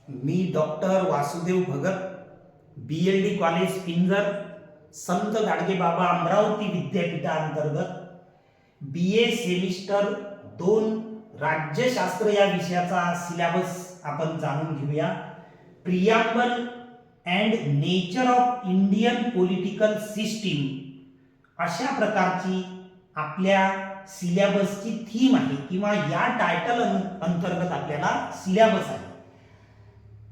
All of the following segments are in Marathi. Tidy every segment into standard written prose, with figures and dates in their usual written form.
मी doctor Vasudev Bhagat, BLD college Pinjar, Sant Gadgebaba Amravati विद्यापीठांतर्गत BA सेमिस्टर 2 राज्यशास्त्र या विषयाचा सिलेबस आपण जाणून घेऊया. Preamble and nature of Indian political system अशा प्रकारची आपल्या सिलेबसची थीम आहे किंवा या टायटल अंतर्गत आपल्याला सिलेबस आहे.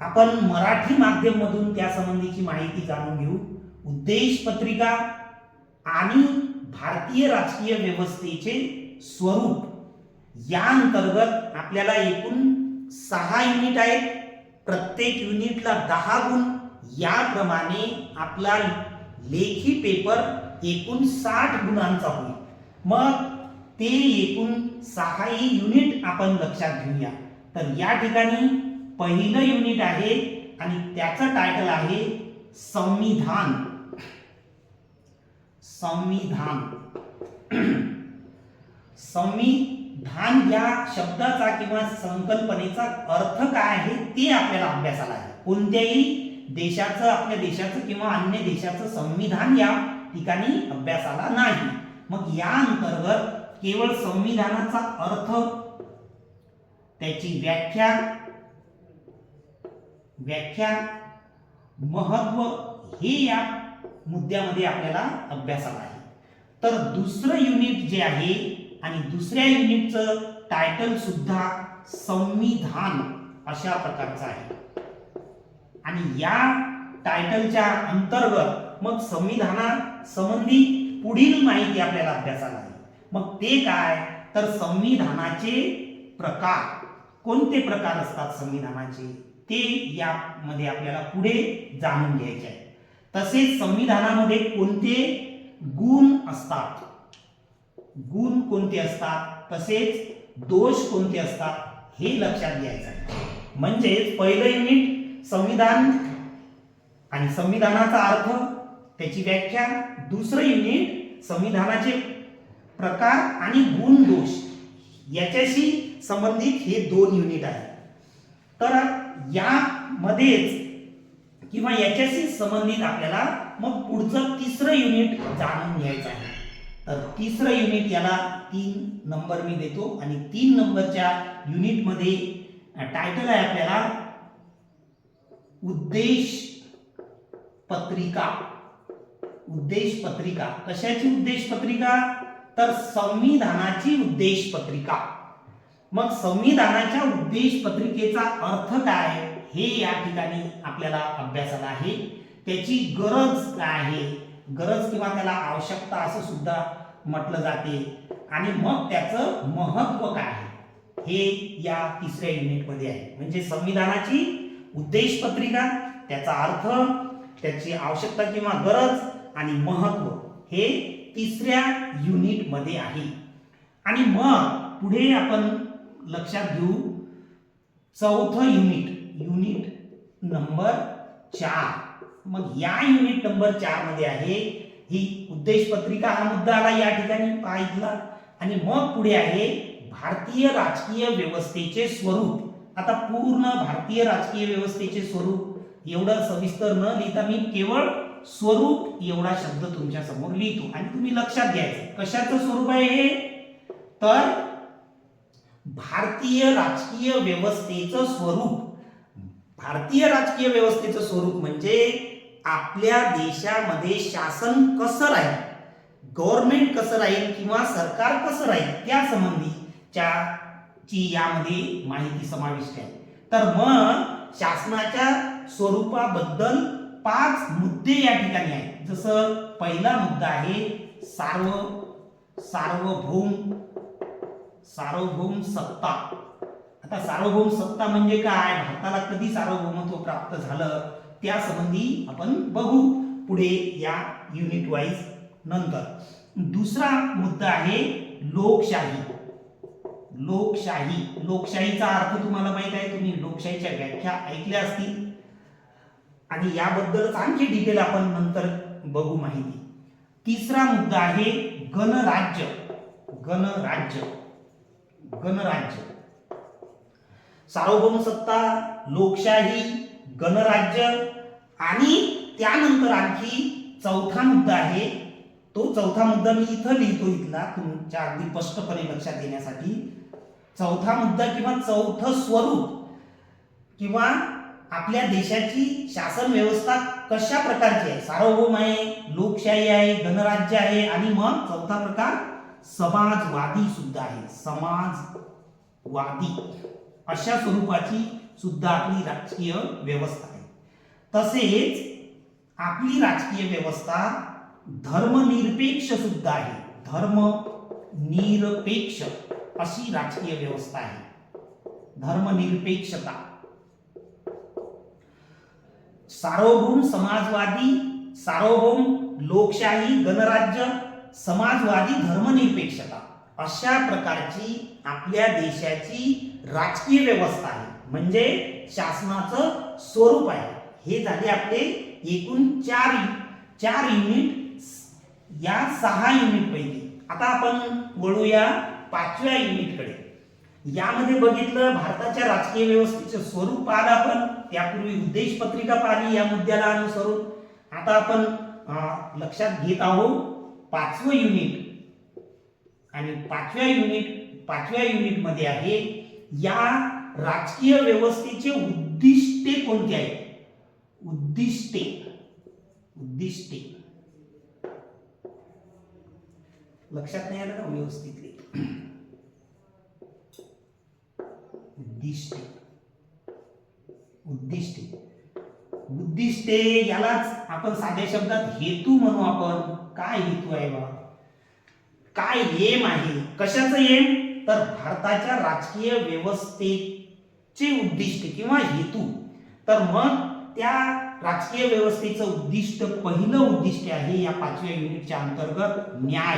आपण मराठी माध्यम मधून त्या संबंधीची माहिती जाणून घेऊ. उद्देश पत्रिका आणि भारतीय राजकीय व्यवस्थेचे स्वरूप या अंतर्गत आपल्याला एकूण 6 युनिट आहेत. प्रत्येक युनिटला 10 गुण. याप्रमाणे आपला लेखी पेपर एकूण 60 गुणांचा होईल. मग ते एकूण 6 युनिट आपण लक्षात घेऊया. तर या ठिकाणी पहिलं युनिट आहे आणि त्याचं टायटल आहे संविधान. संविधान संविधान या शब्दाचा किंवा संकल्पनेचा अर्थ काय आहे ते आपल्याला अभ्यासाला आहे. कोणत्याही देशाचं, आपल्या देशाचं किंवा अन्य देशाचं संविधान या ठिकाणी अभ्यासाला नाही. मग या अंतर्गत केवळ संविधानाचा अर्थ, त्याची व्याख्या, महत्व हे या मुद्द्यामध्ये आपल्याला अभ्यासाला आहे. तर दुसरं युनिट जे आहे आणि दुसऱ्या युनिटचं टायटल सुद्धा संविधान अशा प्रकारचं आहे. आणि या टायटलच्या अंतर्गत मग संविधाना संबंधी पुढील माहिती आपल्याला अभ्यासाला आहे. मग ते काय, तर संविधानाचे प्रकार, कोणते प्रकार असतात संविधानाचे ते यामध्ये आपल्याला पुढे जाणून घ्यायचे आहे. तसेच संविधानामध्ये कोणते गुण असतात, गुण कोणते असतात, तसेच दोष कोणते असतात हे लक्षात घ्यायचं आहे. म्हणजेच पहिलं युनिट संविधान आणि संविधानाचा अर्थ, त्याची व्याख्या. दुसरं युनिट संविधानाचे प्रकार आणि गुण दोष याच्याशी संबंधित हे 2 युनिट आहेत. तर यामध्येच किंवा याच्याशी संबंधित आपल्याला मग पुढचं तिसरं युनिट जाणून घ्यायचं आहे. तर तिसरं युनिट याला 3 नंबर मी देतो आणि 3 नंबरच्या युनिटमध्ये टायटल आहे आपल्याला उद्देश पत्रिका. उद्देश पत्रिका कशाची उद्देश पत्रिका, तर संविधानाची उद्देश पत्रिका. मग संविधानाच्या उद्देश पत्रिकेचा अर्थ काय हे या ठिकाणी आपल्याला अभ्यासाला आहे. त्याची गरज काय आहे, गरज किंवा त्याला आवश्यकता असं सुद्धा म्हटलं जाते. आणि मग त्याचं महत्व काय आहे हे या तिसऱ्या युनिटमध्ये आहे. म्हणजे संविधानाची उद्देश पत्रिका, त्याचा अर्थ, त्याची आवश्यकता किंवा गरज आणि महत्व हे तिसऱ्या युनिट मध्ये आहे. आणि मग पुढे आपण लक्षात घेऊ चौथं युनिट, युनिट नंबर 4. मग या युनिट नंबर 4 मध्ये आहे ही उद्देश पत्रिका, हा मुद्दा आला या ठिकाणी पाहिला. आणि मग पुढे आहे भारतीय राजकीय व्यवस्थेचे स्वरूप. आता पूर्ण भारतीय राजकीय व्यवस्थेचे स्वरूप एवढं सविस्तर न लिहिता मी केवळ स्वरूप एवढा शब्द तुमच्या समोर लिहितो आणि तुम्ही लक्षात घ्यायचं कशाचं स्वरूप आहे हे, तर भारतीय राजकीय व्यवस्थेचं स्वरूप. भारतीय राजकीय व्यवस्थेचं स्वरूप म्हणजे आपल्या देशामध्ये शासन कसं राहील, गव्हर्नमेंट कसं राहील किंवा सरकार कसं राहील त्या संबंधीच्या यामध्ये माहिती समाविष्ट आहे. तर मग शासनाच्या स्वरूपाबद्दल 5 मुद्दे या ठिकाणी आहेत. जसं पहिला मुद्दा आहे सार्वभौम सत्ता. आता सार्वभौम सत्ता म्हणजे काय, भारताला कधी सार्वभौमत्व प्राप्त झालं त्या संबंधी आपण बघू पुढे या युनिट वाईज नंतर. दुसरा मुद्दा आहे लोकशाही. लोकशाहीचा अर्थ तुम्हाला माहित आहे, तुम्ही लोकशाहीच्या व्याख्या ऐकल्या असतील आणि याबद्दल आणखी डिटेल आपण नंतर बघू माहिती. तिसरा मुद्दा आहे गणराज्य. गणराज्य सार्वभौम सत्ता लोकशाही, गणराज्य आणि त्यानंतर आणखी चौथा मुद्दा आहे. तो चौथा मुद्दा मी इथं लिहितो, इथला तुमच्या अगदी स्पष्टपणे लक्षात येण्यासाठी. चौथा मुद्दा किंवा चौथं स्वरूप किंवा आपल्या देशाची शासन व्यवस्था कशा प्रकारची आहे, सार्वभौम आहे, लोकशाही आहे, गणराज्य आहे आणि मग चौथा प्रकार समाजवादी सुद्धा आहे. समाजवादी अशा स्वरूपाची सुद्धा आपली राजकीय व्यवस्था आहे. तसेच आपली राजकीय व्यवस्था धर्मनिरपेक्ष सुद्धा आहे. धर्मनिरपेक्ष अशी राजकीय व्यवस्था आहे. धर्मनिरपेक्षता, सार्वभौम समाजवादी, सार्वभौम लोकशाही, गणराज्य, समाजवादी, धर्मनिरपेक्षता अशा प्रकारची आपल्या देशाची राजकीय व्यवस्था आहे. म्हणजे शासनाचं स्वरूप आहे. हे झाले आपले एकूण चार युनिट या 6 युनिट पैकी. आता आपण वळूया 5व्या युनिटकडे. यामध्ये बघितलं भारताच्या राजकीय व्यवस्थेचे स्वरूप पाहिलं आपण, त्यापूर्वी उद्देश पत्रिका पाहिली या मुद्द्याला अनुसरून. आता आपण लक्षात घेत आहोत 5वं युनिट. आणि 5व्या युनिट मध्ये आहे या राजकीय व्यवस्थेचे उद्दिष्टे कोणती आहेत. उद्दिष्टे लक्षात नाही आलं का व्यवस्थित. उद्दिष्टे यालाच आपण साध्या शब्दात हेतू म्हणू. आपण काय हेतू आहे बा, काय एम आहे, कशाचं एम, तर भारताच्या राजकीय व्यवस्थेचे उद्दिष्ट किंवा हेतू. तर मग त्या राजकीय व्यवस्थेचं उद्दिष्ट, पहिलं उद्दिष्ट आहे या 5व्या युनिटच्या अंतर्गत न्याय.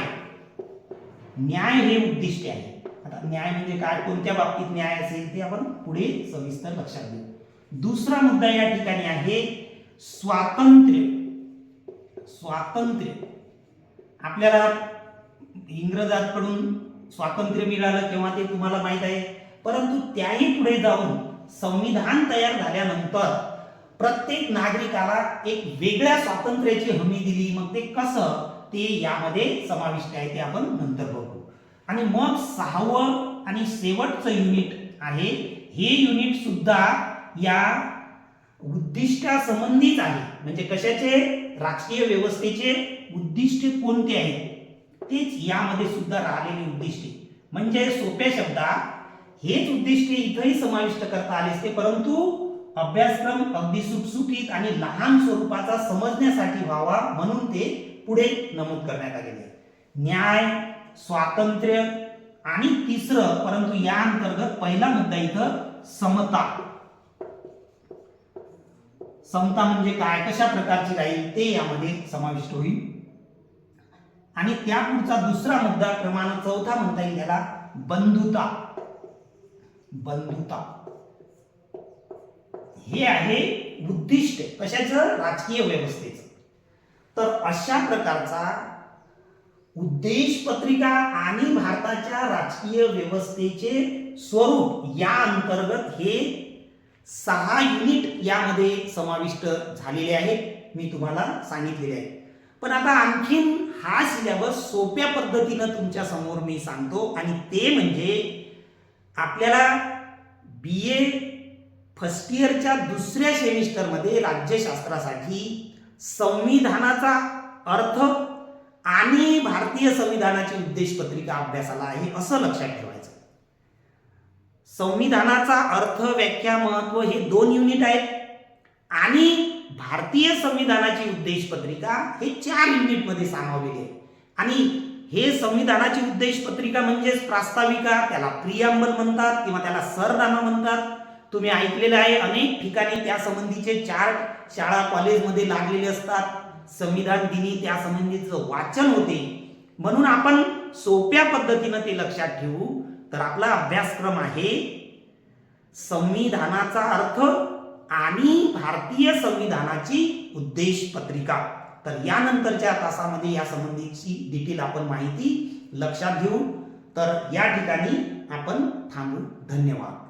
न्याय हे उद्दिष्ट आहे. आता न्याय म्हणजे काय, कोणत्या बाबतीत न्याय असेल ते आपण पुढे सविस्तर लक्षात घेऊ. दुसरा मुद्दा या ठिकाणी आहे स्वातंत्र्य. आपल्याला इंग्रजांकडून स्वातंत्र्य मिळालं तेव्हा ते तुम्हाला माहित आहे. परंतु त्याही पुढे जाऊन संविधान तयार झाल्यानंतर प्रत्येक नागरिकाला एक वेगळ्या स्वातंत्र्याची हमी दिली. मग ते कसं, ते यामध्ये समाविष्ट आहे, ते आपण नंतर बघू. आणि मग 6वं आणि शेवटचं युनिट आहे. हे युनिट सुद्धा या उद्दिष्टासंबंधीच आहे. म्हणजे कशाचे, राजकीय व्यवस्थेचे उद्दिष्ट कोणते आहेत तेच यामध्ये सुद्धा राहिलेली उद्दिष्टे. म्हणजे सोप्या शब्दात हेच उद्दिष्टे इथंही समाविष्ट करता आले असते, परंतु अभ्यासक्रम अगदी सुटसुटीत आणि लहान स्वरूपाचा समजण्यासाठी व्हावा म्हणून ते पुढे नमूद करण्यात आलेले आहे. न्याय, स्वातंत्र्य आणि तिसरं, परंतु या अंतर्गत पहिला मुद्दा इथं समता. समता म्हणजे काय, कशा प्रकारची राहील ते यामध्ये समाविष्ट होईल. आणि त्या पुढचा दुसरा मुद्दा क्रमांक 4 म्हणता येईल याला, बंधुता. हे आहे उद्दिष्ट कशाचं, राजकीय व्यवस्थेचं. तर अशा प्रकारचा उद्देश पत्रिका आणि भारताच्या राजकीय व्यवस्थेचे स्वरूप या अंतर्गत हे 6 युनिट यामध्ये समाविष्ट झालेले आहेत. मी तुम्हाला सांगितलेले आहे. पण आता आणखीन हा सिलेबस सोप्या पद्धतीनं तुमच्या समोर मी सांगतो. आणि ते म्हणजे आपल्याला BA फर्स्ट इयरच्या दुसऱ्या सेमिस्टरमध्ये राज्यशास्त्रासाठी संविधानाचा अर्थ आणि भारतीय संविधानाची उद्देश पत्रिका अभ्यासाला आहे, असं लक्षात ठेवायचं. संविधानाचा अर्थ, व्याख्या, महत्व हे 2 युनिट आहेत आणि भारतीय संविधानाची उद्देश पत्रिका हे 4 युनिट मध्ये सामावलेली आहे. आणि हे संविधानाची उद्देश पत्रिका म्हणजेच प्रास्ताविका, त्याला प्रिअम्बल म्हणतात किंवा त्याला सरनामा म्हणतात. तुम्ही ऐकलेलं आहे, अनेक ठिकाणी त्या संबंधीचे चार्ट शाळा कॉलेजमध्ये लागलेले असतात. संविधान दिनी त्या संबंधीचं वाचन होते. म्हणून आपण सोप्या पद्धतीनं ते लक्षात ठेवू. तर आपला अभ्यासक्रम आहे संविधानाचा अर्थ आणि भारतीय संविधानाची उद्देश पत्रिका. तर यानंतरच्या तासामध्ये या संबंधीची डिटेल आपण माहिती लक्षात घेऊ. तर या ठिकाणी आपण थांबू. धन्यवाद.